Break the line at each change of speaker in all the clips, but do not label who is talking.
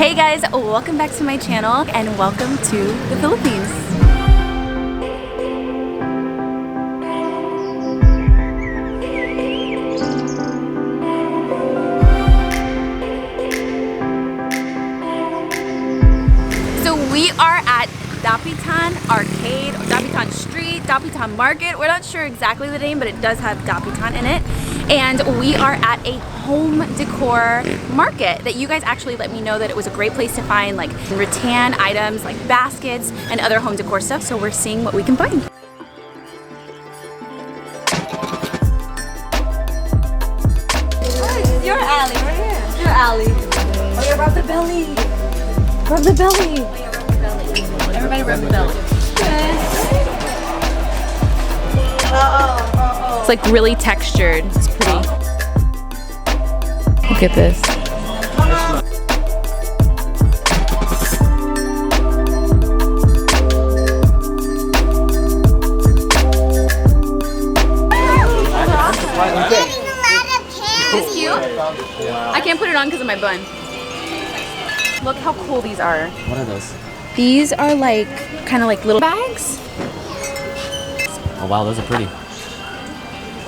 Hey guys, welcome back to my channel and welcome to the Philippines. So we are at Dapitan Arcade, Dapitan Street, Dapitan Market. We're not sure exactly the name, but it does have Dapitan in it. And we are at a home decor market that you guys actually let me know that it was a great place to find like rattan items like baskets and other home decor stuff. So we're seeing what we can find. You're Ali, right here. You're Ali. Oh, you rub the belly. Rub the belly. Oh, yeah, rub the belly. Everybody rub the belly. It's like really textured. It's pretty. Look at this. It's cute. I can't put it on because of my bun. Look how cool these are.
What are those?
These are like kind of like little bags.
Oh wow, those are pretty.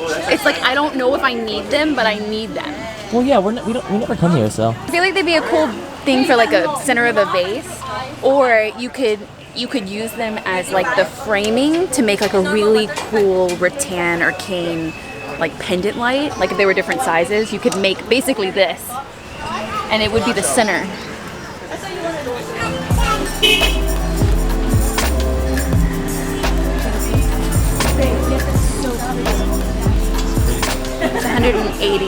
It's like I don't know if I need them, but I need them.
Well, yeah, we never come here, so.
I feel like they'd be a cool thing for like a center of a vase, or you could use them as like the framing to make like a really cool rattan or cane like pendant light. Like if they were different sizes, you could make basically this, and it would be the center. It's 180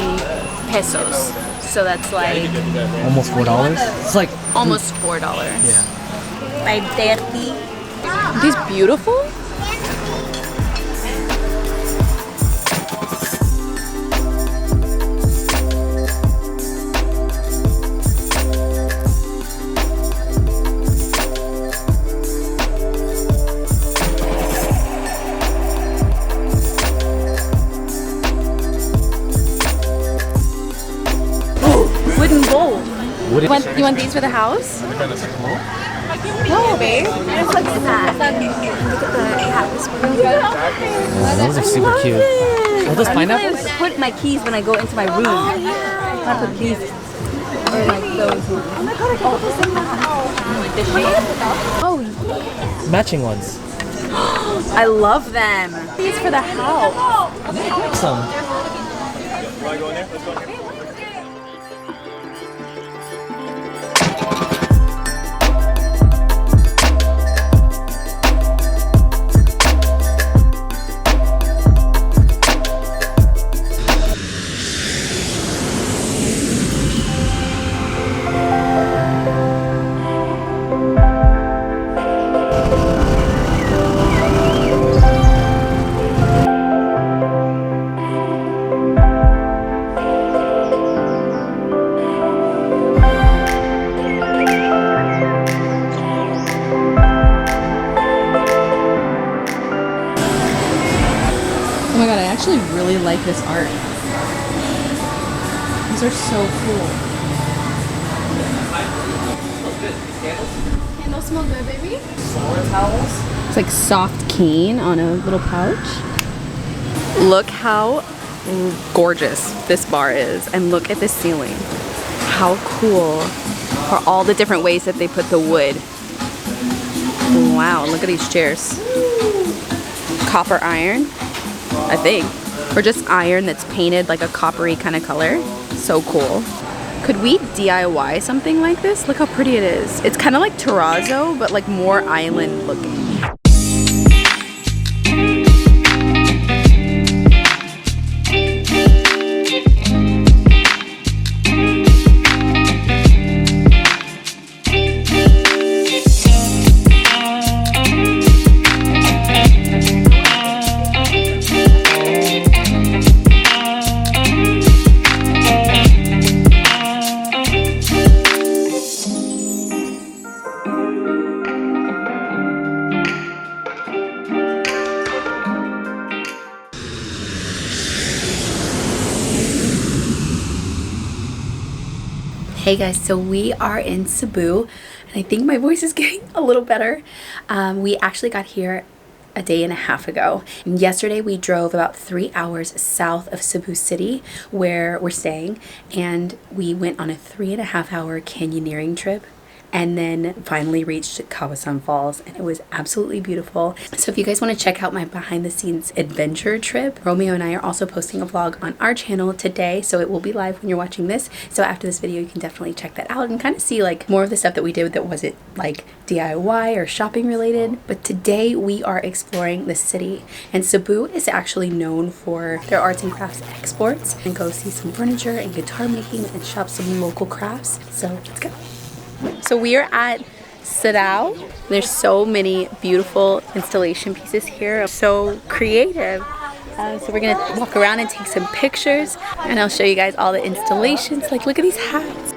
pesos, so that's like
Almost $4? It's like
almost $4.
Yeah.
By 30. Are these beautiful? Wooden bowl. You want these for the house? No, babe. It's like that. Look at the house.
Oh, those are super cute. Are those pineapples?
I put my keys when I go into my room. Oh, yeah. I put these. Or like those. Oh my god, I can put this in now. Like this shape. Oh,
Matching ones.
I love them. These for the house.
Awesome.
Want to go in there? Let's go in there.
Oh my god, I actually really like this art. These are so cool. Candles smell good, baby.
Floor towels.
It's like soft cane on a little pouch. Look how gorgeous this bar is, and look at the ceiling. How cool are all the different ways that they put the wood. Wow, look at these chairs. Copper iron, I think, or just iron that's painted like a coppery kind of color. So cool. Could we DIY something like this? Look how pretty it is. It's kind of like terrazzo, but like more island looking. Hey guys, so we are in Cebu, and I think my voice is getting a little better. We actually got here a day and a half ago. And yesterday we drove about 3 hours south of Cebu City, where we're staying, and we went on a 3.5 hour canyoneering trip, and then finally reached Kawasan Falls, and it was absolutely beautiful. So if you guys want to check out my behind the scenes adventure trip, Romeo and I are also posting a vlog on our channel today, so it will be live when you're watching this. So after this video you can definitely check that out and kind of see like more of the stuff that we did that wasn't like DIY or shopping related. But today we are exploring the city, and Cebu is actually known for their arts and crafts exports, and go see some furniture and guitar making and shop some local crafts. So let's go. So we are at Sarao. There's so many beautiful installation pieces here, so creative. So we're gonna walk around and take some pictures, and I'll show you guys all the installations. Like, look at these hats.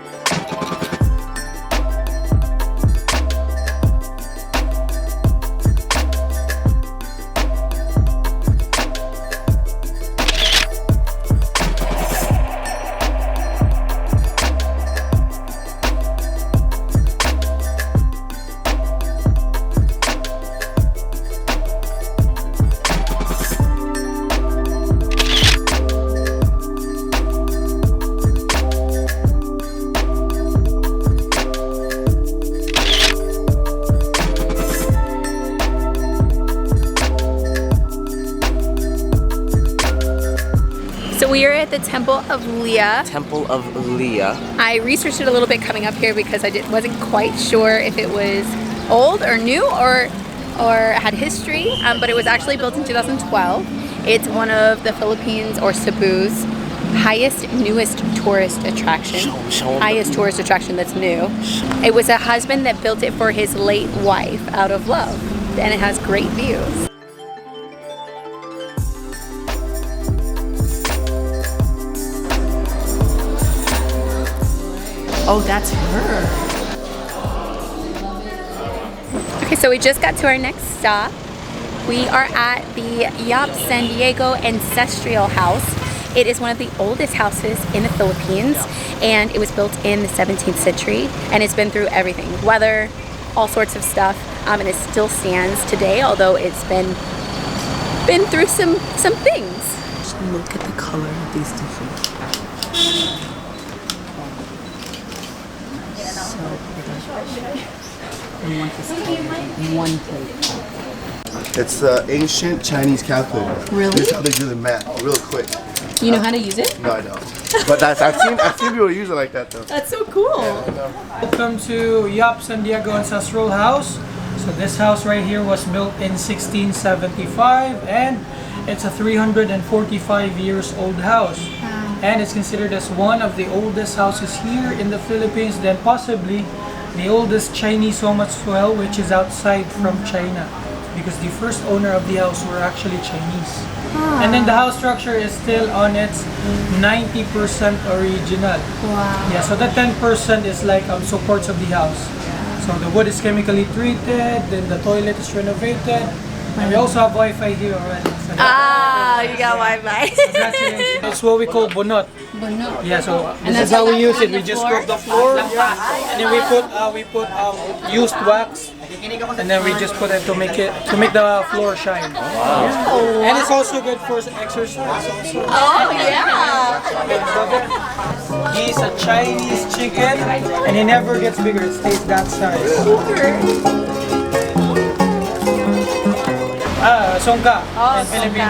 We are at the Temple of Alia.
Temple of Alia.
I researched it a little bit coming up here because I wasn't quite sure if it was old or new or had history, but it was actually built in 2012. It's one of the Philippines or Cebu's newest tourist attraction. Highest tourist attraction that's new. It was a husband that built it for his late wife out of love, and it has great views.
Oh, that's her.
Okay, so we just got to our next stop. We are at the San Diego Ancestral house. It is one of the oldest houses in the Philippines, and it was built in the 17th century, and it's been through everything, weather, all sorts of stuff, and it still stands today, although it's been through some things.
Just look at the color of these different. One plate.
It's ancient Chinese calculator.
Really?
This is how they do the math, real quick.
You know how to use it?
No, I don't. But I've seen people use it like that though.
That's so cool.
Welcome to San Diego Ancestral House. So this house right here was built in 1675, and it's a 345 years old house. And it's considered as one of the oldest houses here in the Philippines, then possibly the oldest Chinese home as well, which is outside from China, because the first owner of the house were actually Chinese. And then the house structure is still on its 90% original.
Wow.
Yeah, so that 10% is like supports of the house. So the wood is chemically treated, then the toilet is renovated, and we also have Wi-Fi here already. So
You got Wi-Fi.
it's what we call bonot.
Bonot.
Yeah, so this is how we use it. We just scrub the floor, and then we put used wax, and then we just put it to make the floor shine. Wow. And it's also good for exercise. Also.
Oh yeah.
He's a Chinese chicken, and he never gets bigger. It stays that size. Songka in Filipino.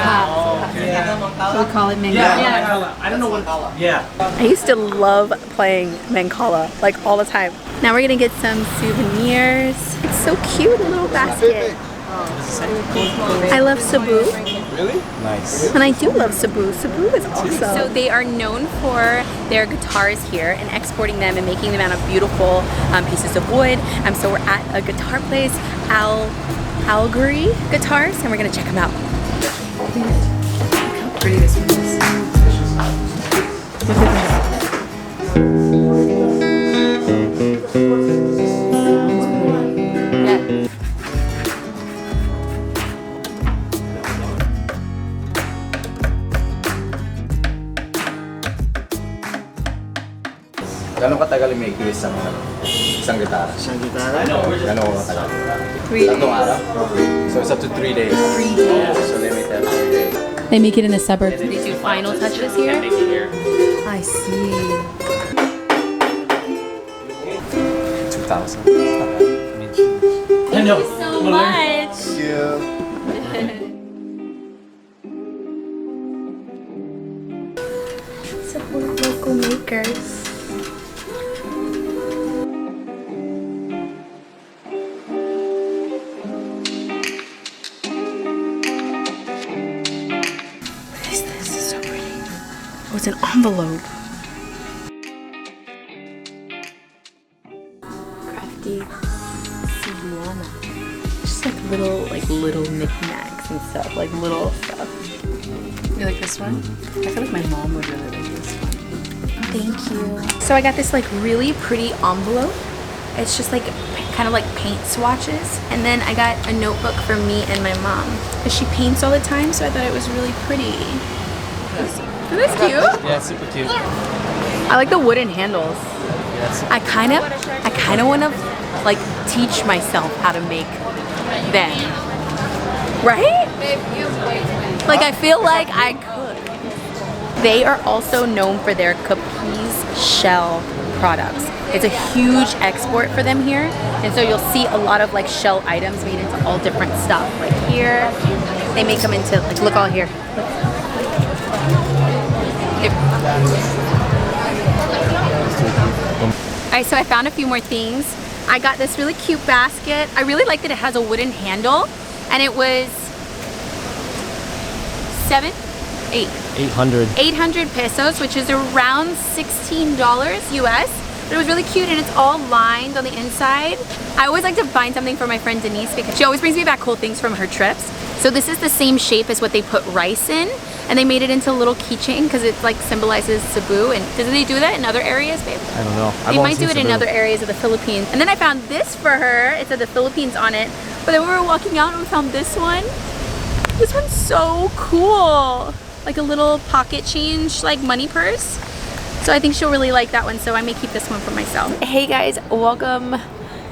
Yeah.
So we call it mango.
Yeah. I don't know what. Yeah.
I used to love playing Mancala like all the time. Now we're gonna get some souvenirs. It's so cute, a little basket. I love Cebu.
Really? Nice.
And I do love Cebu. Cebu is awesome. So they are known for their guitars here and exporting them and making them out of beautiful pieces of wood. So we're at a guitar place, Algary Guitars, and we're gonna check them out. Look how pretty this one is.
Gano'ng katagal i-make? make you isang gitara.
Isang gitara?
Gano'n ko tagal.
3 days.
Tatlong araw? So it's up to 3 days.
3 days.
Yeah, so they make that 3 days.
They make it in a suburb.
They do final touches here?
Make it here.
I see.
2,000. I mean,
I know.
So much.
Yeah.
Support local makers. What is this? This is so pretty. Oh, it's an envelope. Crafty Cebuana. Just like little knickknacks and stuff, like little stuff. You like this one? I feel like my mom would really like this one. Thank you. So I got this like really pretty envelope. It's just like kind of like paint swatches. And then I got a notebook for me and my mom. Because she paints all the time, so I thought it was really pretty. Isn't this cute?
yeah, super cute.
I like the wooden handles.
Yes.
I kind of want to like teach myself how to make them. Right? Like I feel like I could. They are also known for their Capiz shell products. It's a huge export for them here, and so you'll see a lot of like shell items made into all different stuff. Like here, they make them into like, look all here. Alright, so I found a few more things. I got this really cute basket. I really like that it has a wooden handle, and it was 800 pesos, which is around $16 US. But it was really cute, and it's all lined on the inside. I always like to find something for my friend Denise because she always brings me back cool things from her trips. So this is the same shape as what they put rice in, and they made it into a little keychain because it like symbolizes Cebu. And do they do that in other areas, babe?
I don't know.
They might do it in other areas of the Philippines. And then I found this for her. It said the Philippines on it. But then we were walking out and we found this one. This one's so cool. Like a little pocket change, like money purse. So I think she'll really like that one. So I may keep this one for myself. Hey guys, welcome.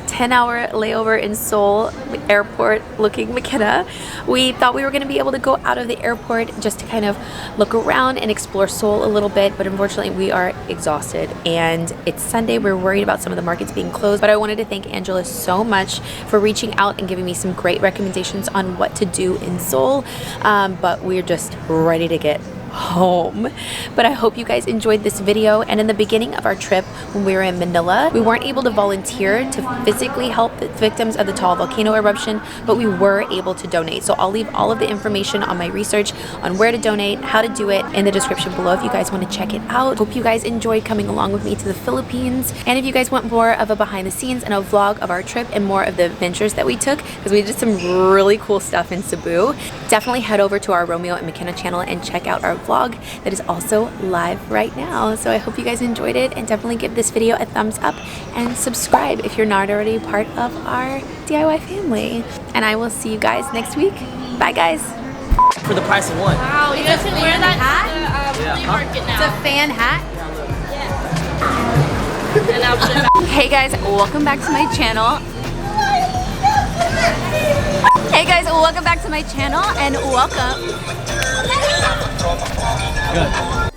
10-hour layover in Seoul airport looking MaCenna. We thought we were going to be able to go out of the airport just to kind of look around and explore Seoul a little bit, but unfortunately we are exhausted and it's Sunday. We're worried about some of the markets being closed, but I wanted to thank Angela so much for reaching out and giving me some great recommendations on what to do in Seoul, but we're just ready to get home. But I hope you guys enjoyed this video. And in the beginning of our trip, when we were in Manila, we weren't able to volunteer to physically help the victims of the Taal volcano eruption, but we were able to donate. So I'll leave all of the information on my research on where to donate, how to do it in the description below if you guys want to check it out. Hope you guys enjoyed coming along with me to the Philippines. And if you guys want more of a behind the scenes and a vlog of our trip and more of the adventures that we took, because we did some really cool stuff in Cebu, definitely head over to our Romeo and MaCenna channel and check out our vlog that is also live right now. So I hope you guys enjoyed it, and definitely give this video a thumbs up and subscribe if you're not already part of our DIY family. And I will see you guys next week. Bye guys.
For the price of one.
Wow, you guys can wear that hat? It's a fan hat? Yeah. Hey guys, welcome back to my channel. Hey guys, welcome back to my channel and welcome.
Good.